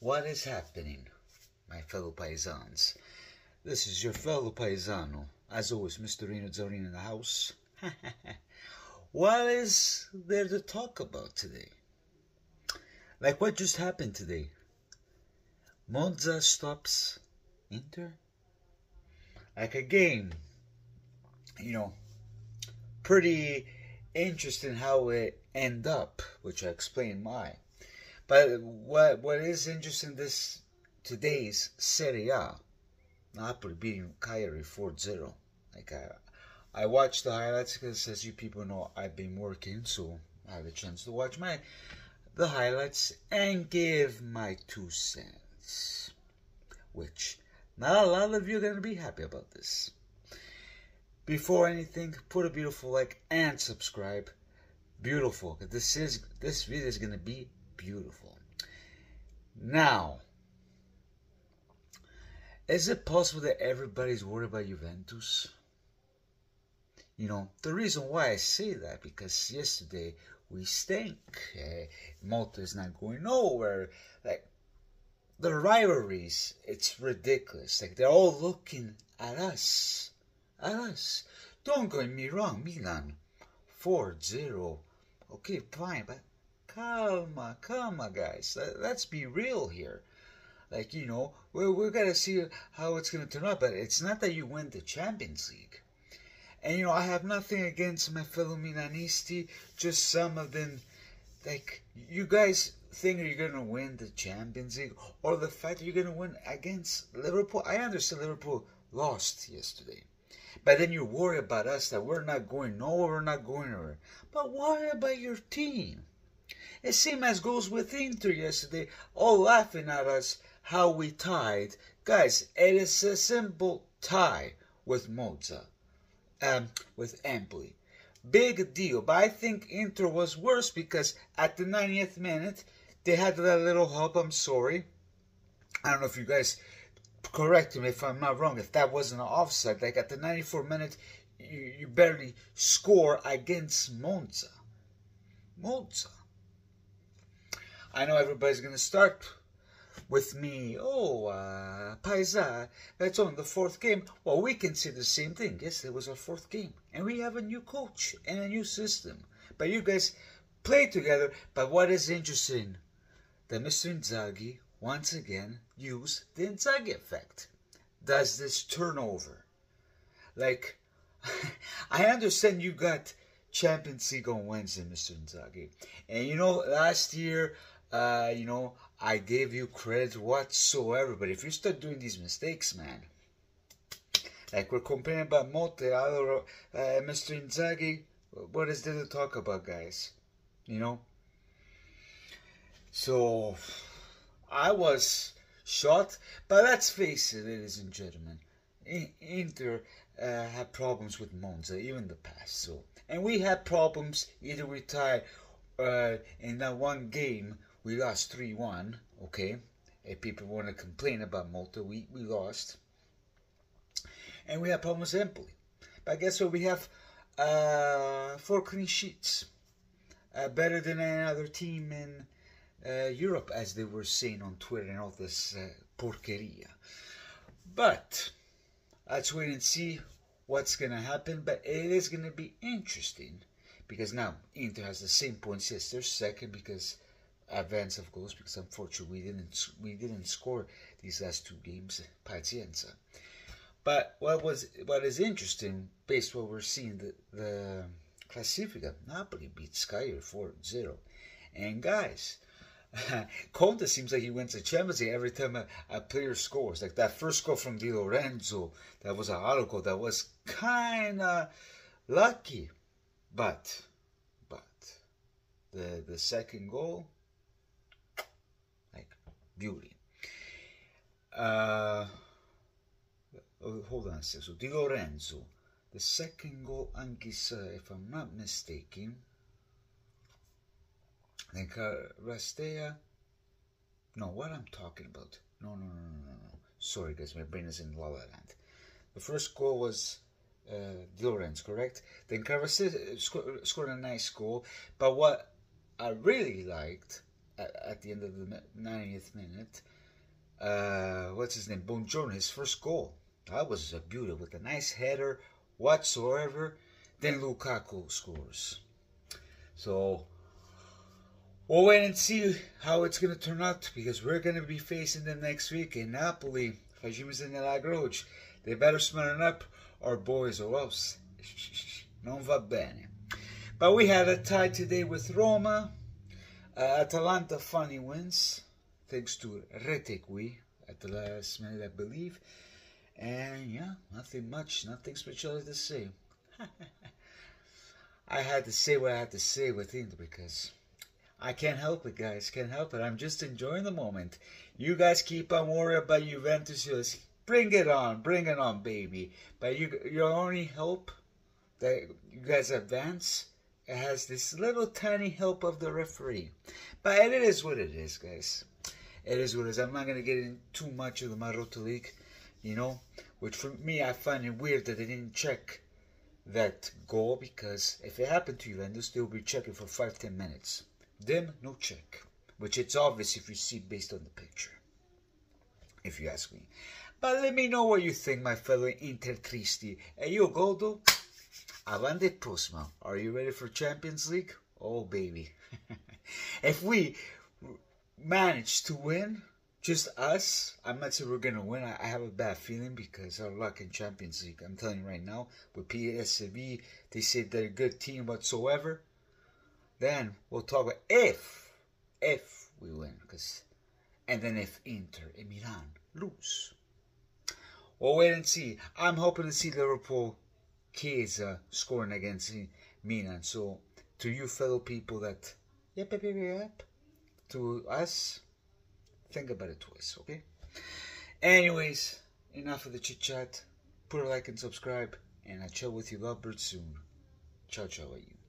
What is happening, my fellow paisans? This is your fellow paisano, as always, Mr. Rino Zaurino in the house. What is there to talk about today? Like what just happened today? Monza stops Inter? Like a game, pretty interesting how it end up, which I explain why. But what is interesting today's Serie A, Napoli beating Cagliari 4-0. Like I watched the highlights because, as you people know, I've been working, so I had a chance to watch the highlights and give my 2 cents, which not a lot of you are gonna be happy about this. Before anything, put a beautiful like and subscribe. Beautiful. This video is gonna be beautiful. Now, is it possible that everybody's worried about Juventus? The reason why I say that, because yesterday we stink. Malta is not going nowhere. Like, the rivalries, it's ridiculous. Like, they're all looking at us. Don't get me wrong, Milan 4-0. Okay, fine, but calma, guys. Let's be real here. Like, we're gonna see how it's gonna turn out, but it's not that you win the Champions League. And I have nothing against my fellow Milanisti, just some of them, like, you guys think you're gonna win the Champions League, or the fact that you're gonna win against Liverpool. I understand Liverpool lost yesterday, but then you worry about us that we're not going nowhere, we're not going nowhere. But worry about your team. The same as goes with Inter yesterday, all laughing at us how we tied. Guys, it is a simple tie with Monza, with Empoli. Big deal, but I think Inter was worse because at the 90th minute, they had that little help. I'm sorry. I don't know if you guys correct me if I'm not wrong, if that wasn't an offside. Like at the 94th minute, you barely score against Monza. I know everybody's going to start with me, Paisa, that's on the 4th game. Well, we can say the same thing. Yes, it was our 4th game. And we have a new coach and a new system. But you guys play together. But what is interesting, that Mr. Inzaghi, once again, used the Inzaghi effect. Does this turnover. Like, I understand you got Champions League on Wednesday, Mr. Inzaghi. And last year, I gave you credit whatsoever, but if you start doing these mistakes, man, like we're complaining about Monte, Mr. Inzaghi, what is there to talk about, guys? So, I was shocked, but let's face it, ladies and gentlemen, Inter had problems with Monza, even in the past, and we had problems. Either we tied in that one game. We lost 3-1, okay? If people want to complain about Malta, we lost. And we have problems with Empoli. But guess what? We have 4 clean sheets. Better than any other team in Europe, as they were saying on Twitter and all this porqueria. But let's wait and see what's going to happen. But it is going to be interesting. Because now Inter has the same points. Yes, they're second because advance of goals, because unfortunately we didn't score these last 2 games. Pazienza. But what is interesting, based on what we're seeing, the Classifica, Napoli beats Cagliari 4-0. And guys, Conte seems like he wins the Champions League every time a player scores. Like that first goal from Di Lorenzo, that was a auto goal, that was kinda lucky. But the second goal, like beauty. Hold on a second. So Di Lorenzo, the second goal, if I'm not mistaken. Then Rastea. No, what I'm talking about? No. Sorry, guys, my brain is in La La Land. The first goal was Di Lorenzo, correct? Then Carvajal scored a nice goal. But what I really liked at the end of the 90th minute. What's his name? Buongiorno, his first goal. That was beautiful, with a nice header whatsoever. Then Lukaku scores. So we'll wait and see how it's going to turn out, because we're going to be facing them next week in Napoli. Facciamoci nella croce. They better smarten up, our boys, or else non va bene. But we had a tie today with Roma. Atalanta finally wins, thanks to Rete qui at the last minute, I believe. And yeah, nothing much, nothing special to say. I had to say what I had to say with Inter, because I can't help it, guys. Can't help it. I'm just enjoying the moment. You guys keep on worrying about Juventus. Just bring it on, baby. But your only hope that you guys advance, it has this little tiny help of the referee. But it is what it is, guys. It is what it is. I'm not going to get in too much of the Marotta League, you know, which for me, I find it weird that they didn't check that goal, because if it happened to Juventus, they'll be checking for 5-10 minutes. Them, no check. Which it's obvious if you see based on the picture, if you ask me. But let me know what you think, my fellow Intertristi. E io godo. Avanti e prossima. Are you ready for Champions League? Oh, baby. If we manage to win, just us, I'm not saying we're going to win. I have a bad feeling, because our luck in Champions League, I'm telling you right now, with PSV, they say they're a good team whatsoever. Then we'll talk about if we win. And then if Inter and Milan lose. We'll wait and see. I'm hoping to see Liverpool, Chiesa scoring against Milan. So to you fellow people that, yep, to us, think about it twice, okay? Anyways, enough of the chit chat. Put a like and subscribe, and I'll chill with you lovebirds soon. Ciao, ciao, you.